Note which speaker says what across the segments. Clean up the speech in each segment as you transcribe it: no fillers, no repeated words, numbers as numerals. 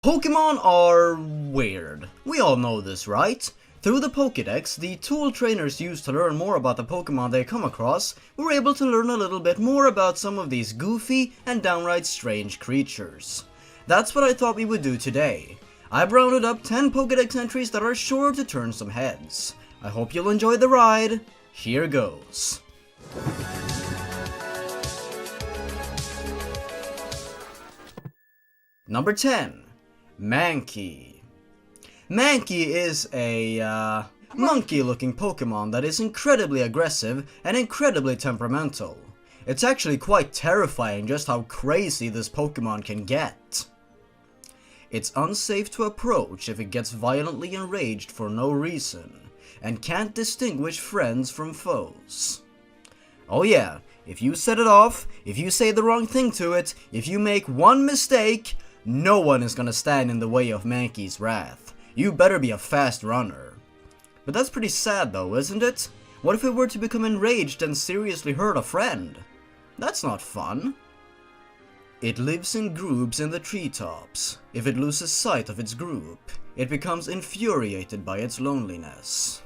Speaker 1: Pokémon are weird. We all know this, right? Through the Pokédex, the tool trainers use to learn more about the Pokémon they come across, we're able to learn a little bit more about some of these goofy and downright strange creatures. That's what I thought we would do today. I've rounded up 10 Pokédex entries that are sure to turn some heads. I hope you'll enjoy the ride. Here goes. Number 10. Manky. Manky is a monkey-looking Pokemon that is incredibly aggressive and incredibly temperamental. It's actually quite terrifying just how crazy this Pokemon can get. It's unsafe to approach if it gets violently enraged for no reason, and can't distinguish friends from foes. Oh yeah, if you set it off, if you say the wrong thing to it, if you make one mistake, no one is gonna stand in the way of Manky's wrath. You better be a fast runner. But that's pretty sad though, isn't it? What if it were to become enraged and seriously hurt a friend? That's not fun. It lives in groups in the treetops. If it loses sight of its group, it becomes infuriated by its loneliness.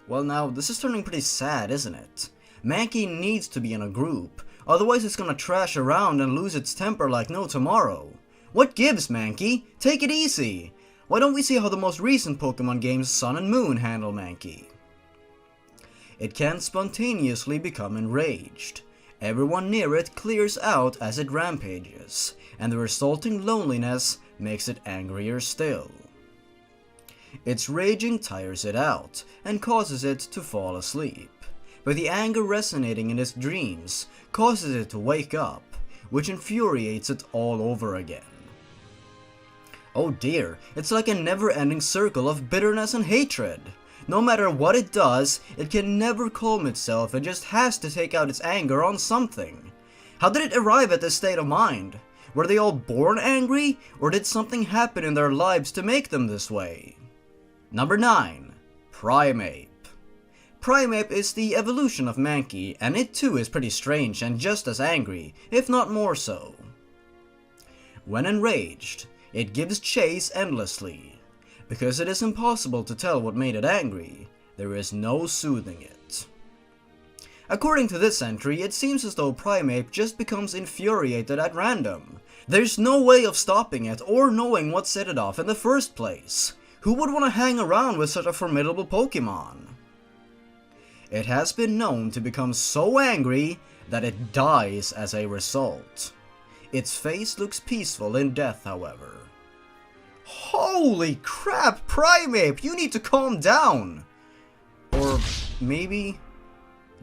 Speaker 1: Well now, this is turning pretty sad, isn't it? Manky needs to be in a group, otherwise it's gonna trash around and lose its temper like no tomorrow. What gives, Manky? Take it easy! Why don't we see how the most recent Pokemon games Sun and Moon handle Manky? It can spontaneously become enraged. Everyone near it clears out as it rampages, and the resulting loneliness makes it angrier still. Its raging tires it out, and causes it to fall asleep, but the anger resonating in its dreams causes it to wake up, which infuriates it all over again. Oh dear, it's like a never-ending circle of bitterness and hatred. No matter what it does, it can never calm itself and just has to take out its anger on something. How did it arrive at this state of mind? Were they all born angry, or did something happen in their lives to make them this way? Number 9. Primeape. Primeape is the evolution of Manky, and it too is pretty strange and just as angry, if not more so. When enraged, it gives chase endlessly. Because it is impossible to tell what made it angry, there is no soothing it. According to this entry, it seems as though Primeape just becomes infuriated at random. There's no way of stopping it or knowing what set it off in the first place. Who would want to hang around with such a formidable Pokemon? It has been known to become so angry that it dies as a result. Its face looks peaceful in death, however. Holy crap, Primeape, you need to calm down! Or maybe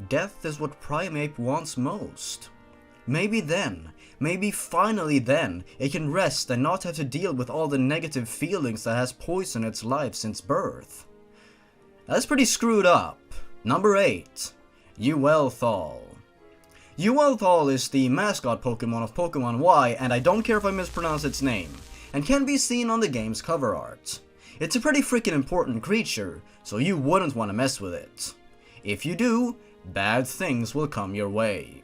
Speaker 1: death is what Primeape wants most. Maybe finally then, it can rest and not have to deal with all the negative feelings that has poisoned its life since birth. That's pretty screwed up. Number 8. Uelthal. Uelthal is the mascot Pokemon of Pokemon Y, and I don't care if I mispronounce its name, and can be seen on the game's cover art. It's a pretty freaking important creature, so you wouldn't want to mess with it. If you do, bad things will come your way.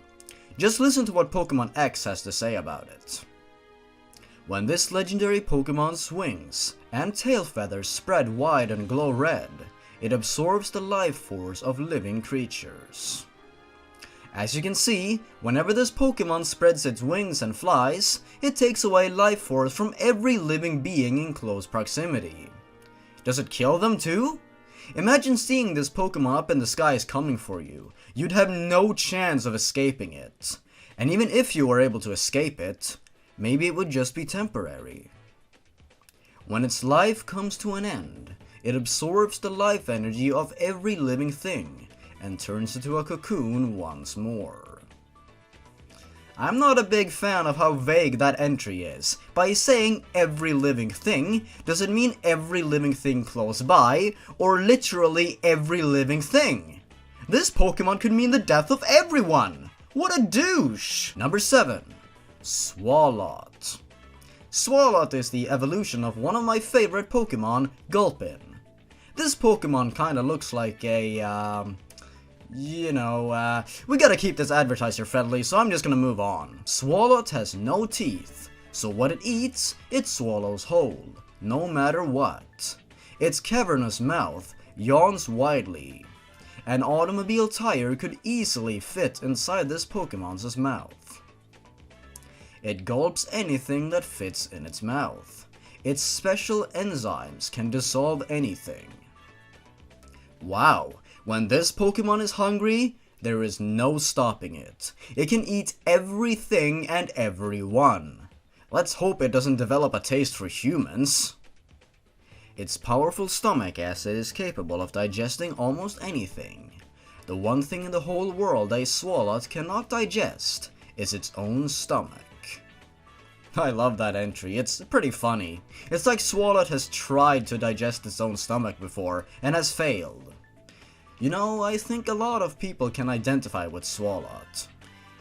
Speaker 1: Just listen to what Pokemon X has to say about it. When this legendary Pokemon's wings and tail feathers spread wide and glow red, it absorbs the life force of living creatures. As you can see, whenever this Pokemon spreads its wings and flies, it takes away life force from every living being in close proximity. Does it kill them too? Imagine seeing this Pokemon up in the skies coming for you. You'd have no chance of escaping it. And even if you were able to escape it, maybe it would just be temporary. When its life comes to an end, it absorbs the life energy of every living thing, and turns into a cocoon once more. I'm not a big fan of how vague that entry is. By saying every living thing, does it mean every living thing close by, or literally every living thing? This Pokemon could mean the death of everyone! What a douche! Number 7. Swalot. Swalot is the evolution of one of my favorite Pokemon, Gulpin. This Pokemon kinda looks like a, we gotta keep this advertiser friendly, so I'm just gonna move on. Swalot has no teeth, So what it eats, it swallows whole, no matter what. Its cavernous mouth yawns widely. An automobile tire could easily fit inside this Pokemon's mouth. It gulps anything that fits in its mouth. Its special enzymes can dissolve anything. Wow, when this Pokemon is hungry, there is no stopping it. It can eat everything and everyone. Let's hope it doesn't develop a taste for humans. Its powerful stomach acid is capable of digesting almost anything. The one thing in the whole world a Swalot cannot digest is its own stomach. I love that entry, it's pretty funny. It's like Swalot has tried to digest its own stomach before and has failed. You know, I think a lot of people can identify with Swalot.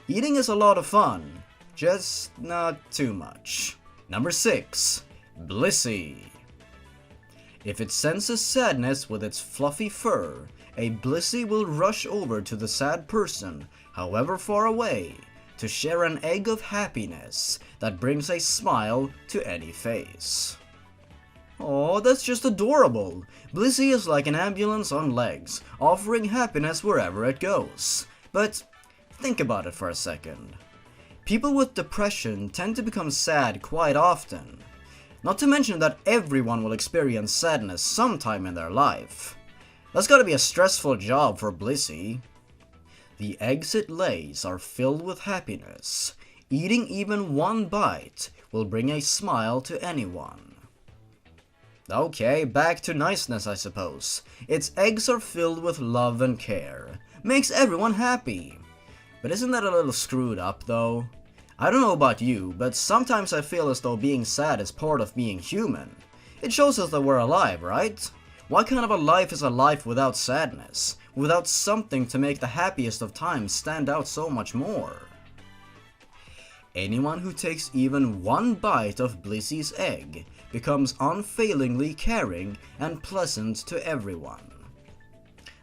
Speaker 1: Eating is a lot of fun, just not too much. Number 6. Blissey. If it senses sadness with its fluffy fur, a Blissey will rush over to the sad person, however far away, to share an egg of happiness that brings a smile to any face. Aw, that's just adorable! Blissey is like an ambulance on legs, offering happiness wherever it goes. But think about it for a second. People with depression tend to become sad quite often. Not to mention that everyone will experience sadness sometime in their life. That's gotta be a stressful job for Blissey. The eggs it lays are filled with happiness. Eating even one bite will bring a smile to anyone. Okay, back to niceness I suppose. Its eggs are filled with love and care. Makes everyone happy. But isn't that a little screwed up though? I don't know about you, but sometimes I feel as though being sad is part of being human. It shows us that we're alive, right? What kind of a life is a life without sadness? Without something to make the happiest of times stand out so much more? Anyone who takes even one bite of Blissey's egg becomes unfailingly caring and pleasant to everyone.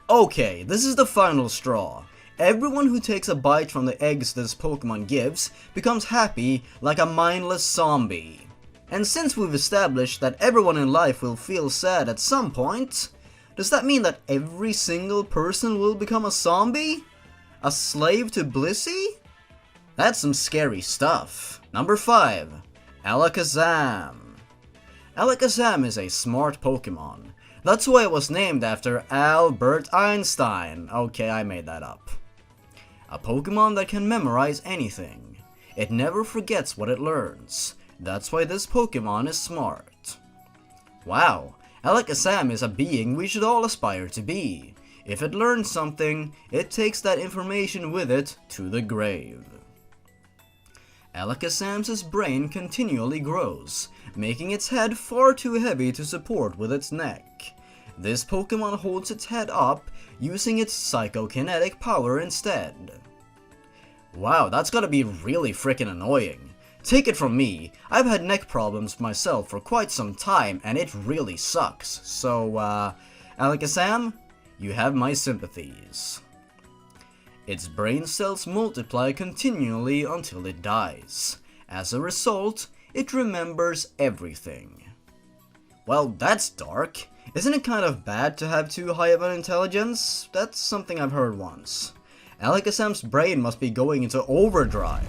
Speaker 1: Okay, this is the final straw. Everyone who takes a bite from the eggs this Pokemon gives becomes happy like a mindless zombie. And since we've established that everyone in life will feel sad at some point, does that mean that every single person will become a zombie? A slave to Blissey? That's some scary stuff. Number 5. Alakazam. Alakazam is a smart Pokemon. That's why it was named after Albert Einstein. Okay, I made that up. A Pokemon that can memorize anything. It never forgets what it learns. That's why this Pokemon is smart. Wow, Alakazam is a being we should all aspire to be. If it learns something, it takes that information with it to the grave. Alakazam's brain continually grows, making its head far too heavy to support with its neck. This Pokemon holds its head up, using its psychokinetic power instead. Wow, that's gotta be really freaking annoying. Take it from me, I've had neck problems myself for quite some time and it really sucks. So, Alakazam, you have my sympathies. Its brain cells multiply continually until it dies. As a result, it remembers everything. Well, that's dark. Isn't it kind of bad to have too high of an intelligence? That's something I've heard once. Alakazam's brain must be going into overdrive.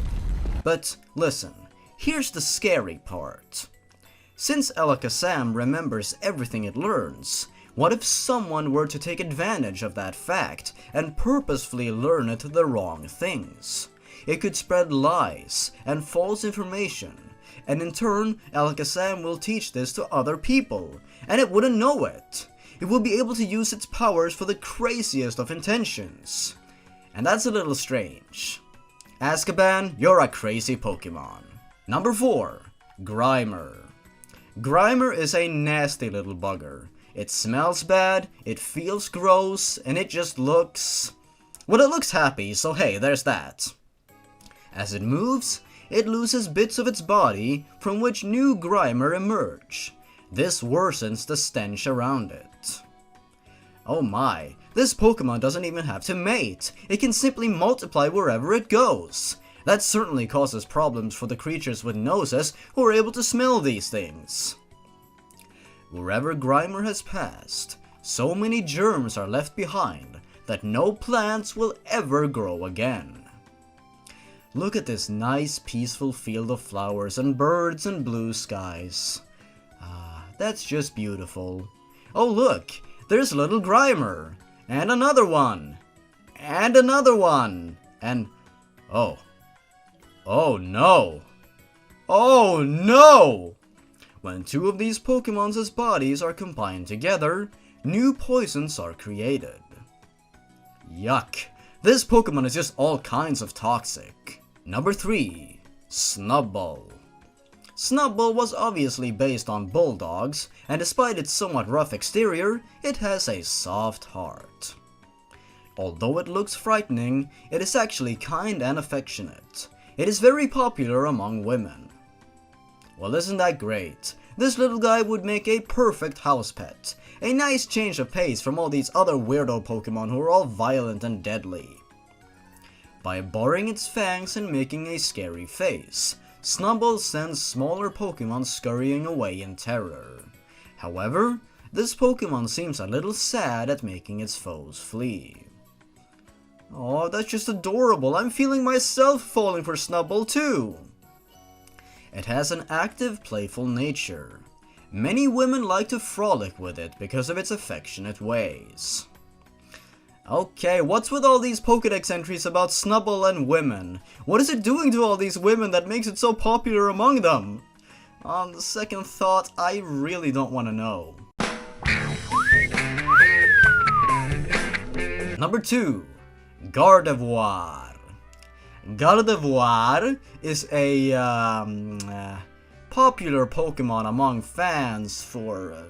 Speaker 1: But listen, here's the scary part. Since Alakazam remembers everything it learns, what if someone were to take advantage of that fact and purposefully learn it the wrong things? It could spread lies and false information, and in turn, Alakazam will teach this to other people, and it wouldn't know it. It will be able to use its powers for the craziest of intentions. And that's a little strange. Azkaban, you're a crazy Pokemon. Number 4. Grimer. Grimer is a nasty little bugger. It smells bad, it feels gross, and it just looks... well, it looks happy, so hey, there's that. As it moves, it loses bits of its body from which new Grimer emerge. This worsens the stench around it. Oh my, this Pokemon doesn't even have to mate. It can simply multiply wherever it goes. That certainly causes problems for the creatures with noses who are able to smell these things. Wherever Grimer has passed, so many germs are left behind that no plants will ever grow again. Look at this nice peaceful field of flowers and birds and blue skies. Ah, that's just beautiful. Oh look, there's little Grimer, and another one, and another one, and oh no, oh no! When two of these Pokemon's bodies are combined together, new poisons are created. Yuck, this Pokemon is just all kinds of toxic. Number 3. Snubbull. Snubbull was obviously based on bulldogs, and despite its somewhat rough exterior, it has a soft heart. Although it looks frightening, it is actually kind and affectionate. It is very popular among women. Well, isn't that great? This little guy would make a perfect house pet. A nice change of pace from all these other weirdo Pokemon who are all violent and deadly. By baring its fangs and making a scary face, Snubbull sends smaller Pokemon scurrying away in terror. However, this Pokemon seems a little sad at making its foes flee. Oh, that's just adorable. I'm feeling myself falling for Snubbull too. It has an active, playful nature. Many women like to frolic with it because of its affectionate ways. Okay, what's with all these Pokédex entries about Snubbull and women? What is it doing to all these women that makes it so popular among them? On the second thought, I really don't want to know. Number 2. Gardevoir. Gardevoir is a popular Pokemon among fans for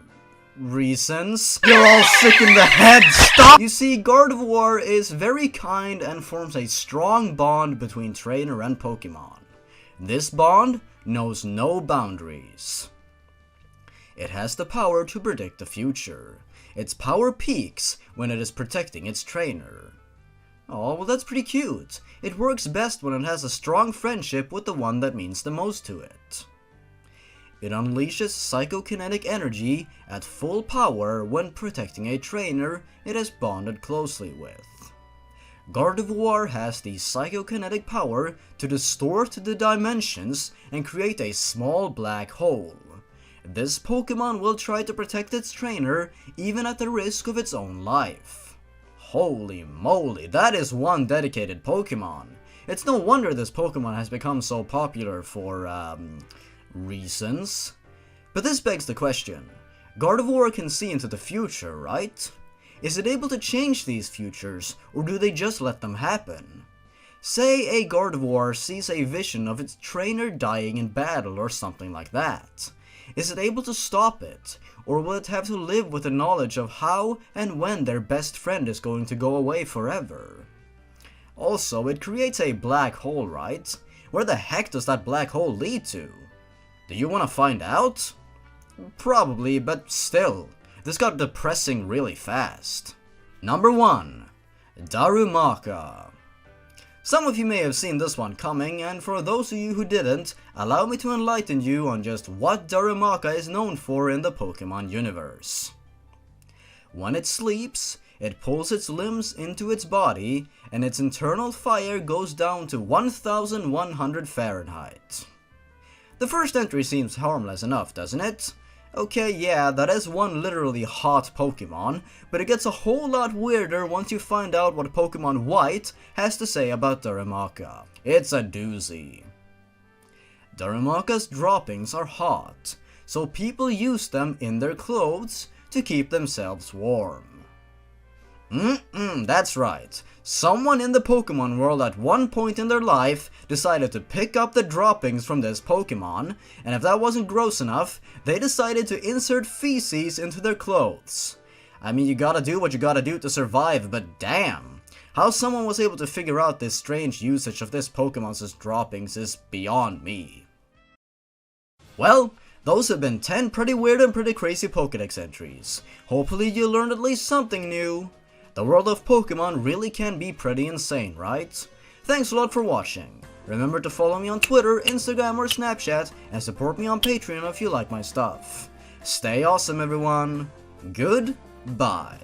Speaker 1: reasons. You're all sick in the head, stop! You see, Gardevoir is very kind and forms a strong bond between trainer and Pokemon. This bond knows no boundaries. It has the power to predict the future. Its power peaks when it is protecting its trainer. Oh, well that's pretty cute. It works best when it has a strong friendship with the one that means the most to it. It unleashes psychokinetic energy at full power when protecting a trainer it has bonded closely with. Gardevoir has the psychokinetic power to distort the dimensions and create a small black hole. This Pokemon will try to protect its trainer even at the risk of its own life. Holy moly, that is one dedicated Pokemon. It's no wonder this Pokemon has become so popular for, reasons. But this begs the question. Gardevoir can see into the future, right? Is it able to change these futures, or do they just let them happen? Say a Gardevoir sees a vision of its trainer dying in battle or something like that. Is it able to stop it, or will it have to live with the knowledge of how and when their best friend is going to go away forever? Also, it creates a black hole, right? Where the heck does that black hole lead to? Do you want to find out? Probably, but still, this got depressing really fast. Number 1. Darumaka. Some of you may have seen this one coming, and for those of you who didn't, allow me to enlighten you on just what Darumaka is known for in the Pokemon universe. When it sleeps, it pulls its limbs into its body, and its internal fire goes down to 1100 Fahrenheit. The first entry seems harmless enough, doesn't it? Okay, yeah, that is one literally hot Pokemon, but it gets a whole lot weirder once you find out what Pokemon White has to say about Darumaka. It's a doozy. Darumaka's droppings are hot, so people use them in their clothes to keep themselves warm. That's right. Someone in the Pokemon world at one point in their life decided to pick up the droppings from this Pokemon, and if that wasn't gross enough, they decided to insert feces into their clothes. I mean, you gotta do what you gotta do to survive, but damn! How someone was able to figure out this strange usage of this Pokemon's droppings is beyond me. Well, those have been 10 pretty weird and pretty crazy Pokédex entries. Hopefully you learned at least something new. The world of Pokemon really can be pretty insane, right? Thanks a lot for watching. Remember to follow me on Twitter, Instagram, or Snapchat, and support me on Patreon if you like my stuff. Stay awesome, everyone. Goodbye.